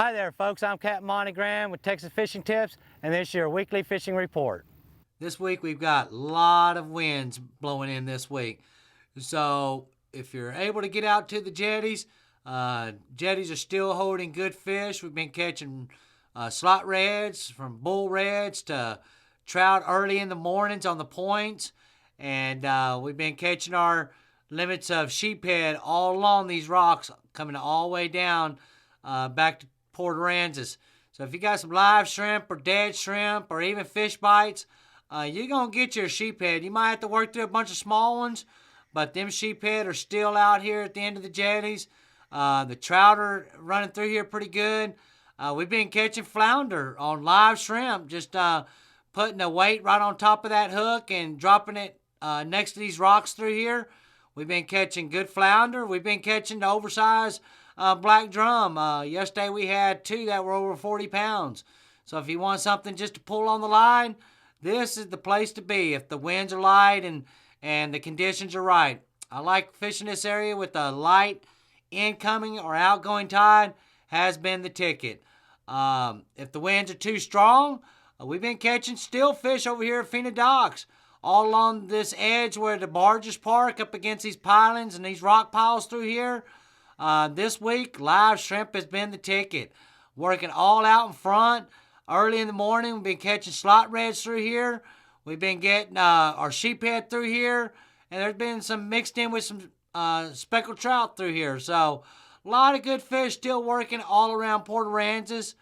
Hi there folks, I'm Capt Monte with Texas Fishing Tips, and this is your weekly fishing report. This week we've got a lot of winds blowing in this week. So if you're able to get out to the jetties, jetties are still holding good fish. We've been catching slot reds, from bull reds to trout early in the mornings on the points. And we've been catching our limits of sheephead all along these rocks, coming all the way down back to Port Aransas. So if you got some live shrimp or dead shrimp or even fish bites, you're going to get your sheephead. You might have to work through a bunch of small ones, but them sheephead are still out here at the end of the jetties. The trout are running through here pretty good. We've been catching flounder on live shrimp, just putting a weight right on top of that hook and dropping it next to these rocks through here. We've been catching good flounder. We've been catching the oversized black drum. Yesterday we had two that were over 40 pounds. So if you want something just to pull on the line, this is the place to be if the winds are light and the conditions are right. I like fishing this area with a light incoming or outgoing tide has been the ticket. If the winds are too strong, we've been catching still fish over here at Fena Docks, all along this edge where the barges park up against these pilings and these rock piles through here. This week, live shrimp has been the ticket. Working all out in front. Early in the morning, we've been catching slot reds through here. We've been getting our sheephead through here. And there's been some mixed in with some speckled trout through here. So, a lot of good fish still working all around Port Aransas.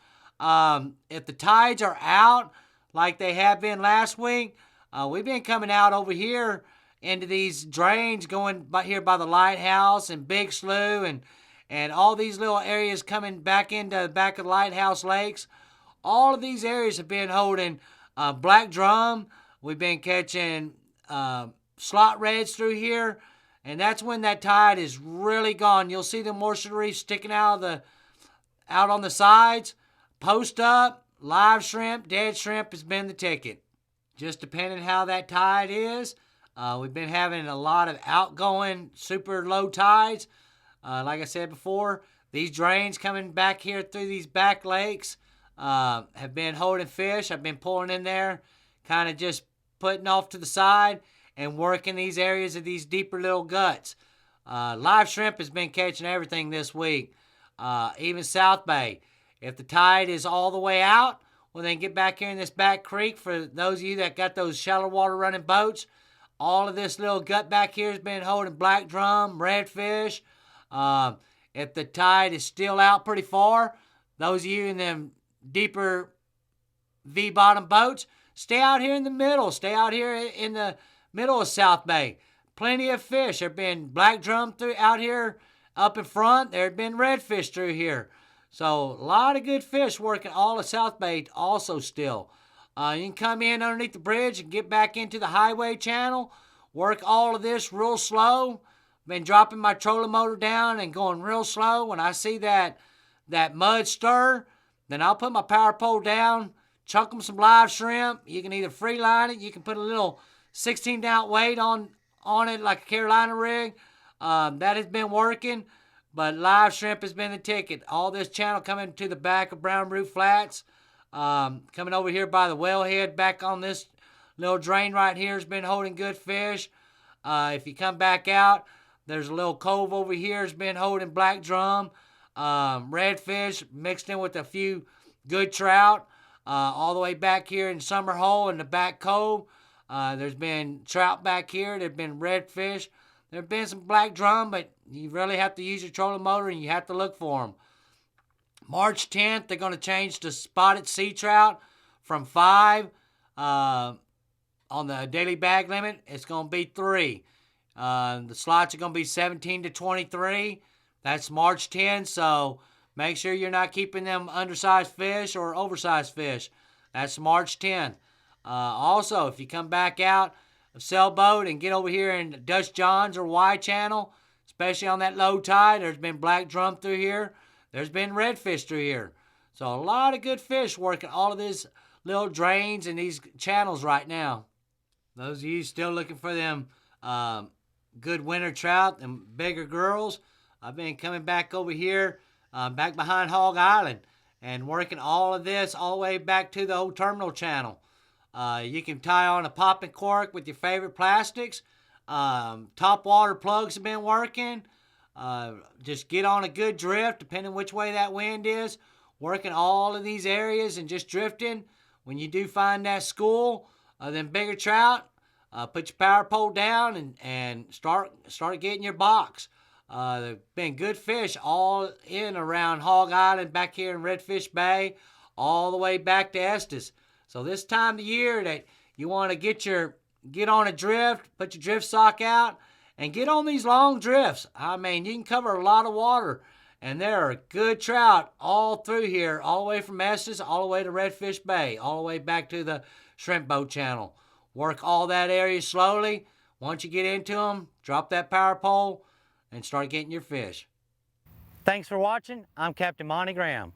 If the tides are out, like they have been last week, we've been coming out over here into these drains going by here by the lighthouse and Big Slough and all these little areas coming back into the back of the lighthouse lakes. All of these areas have been holding black drum. We've been catching slot reds through here, and that's when that tide is really gone. You'll see the moisture reef sticking out on the sides. Post up, live shrimp, dead shrimp has been the ticket. Just depending how that tide is. We've been having a lot of outgoing super low tides. Like I said before, these drains coming back here through these back lakes have been holding fish. I've been pulling in there, kind of just putting off to the side and working these areas of these deeper little guts. Live shrimp has been catching everything this week, even South Bay. If the tide is all the way out, well, then get back here in this back creek. For those of you that got those shallow water running boats, all of this little gut back here has been holding black drum, redfish. If the tide is still out pretty far, those of you in them deeper V-bottom boats, stay out here in the middle. Stay out here in the middle of South Bay. Plenty of fish. There have been black drum out here up in front. There have been redfish through here. So a lot of good fish working all of South Bay also still. You can come in underneath the bridge and get back into the highway channel. Work all of this real slow. Been dropping my trolling motor down and going real slow. When I see that mud stir, then I'll put my power pole down, chuck them some live shrimp. You can either free line it. You can put a little 16-ounce weight on it like a Carolina rig. That has been working. But live shrimp has been the ticket. All this channel coming to the back of Brown Root Flats. Coming over here by the wellhead, back on this little drain right here has been holding good fish. If you come back out, there's a little cove over here has been holding black drum, redfish mixed in with a few good trout. All the way back here in Summer Hole in the back cove, there's been trout back here. There's been redfish. There's been some black drum, but you really have to use your trolling motor and you have to look for them. March 10th, they're going to change to spotted sea trout from 5 on the daily bag limit. It's going to be 3. The slots are going to be 17 to 23. That's March 10th, so make sure you're not keeping them undersized fish or oversized fish. That's March 10th. Also, if you come back out of sailboat and get over here in Dutch Johns or Y channel, especially on that low tide, there's been black drum through here. There's been redfish through here. So a lot of good fish working all of these little drains and these channels right now. Those of you still looking for them good winter trout and bigger girls, I've been coming back over here, back behind Hog Island. and working all of this all the way back to the old terminal channel. You can tie on a popping cork with your favorite plastics. Top water plugs have been working. Just get on a good drift, depending which way that wind is. Working all of these areas and just drifting. When you do find that school, them bigger trout, put your power pole down and start getting your box. They've been good fish all in around Hog Island, back here in Redfish Bay, all the way back to Estes. So this time of year that you want to get on a drift, put your drift sock out, and get on these long drifts. I mean, you can cover a lot of water, and there are good trout all through here, all the way from Estes, all the way to Redfish Bay, all the way back to the shrimp boat channel. Work all that area slowly. Once you get into them, drop that power pole and start getting your fish. Thanks for watching. I'm Captain Monte Graham.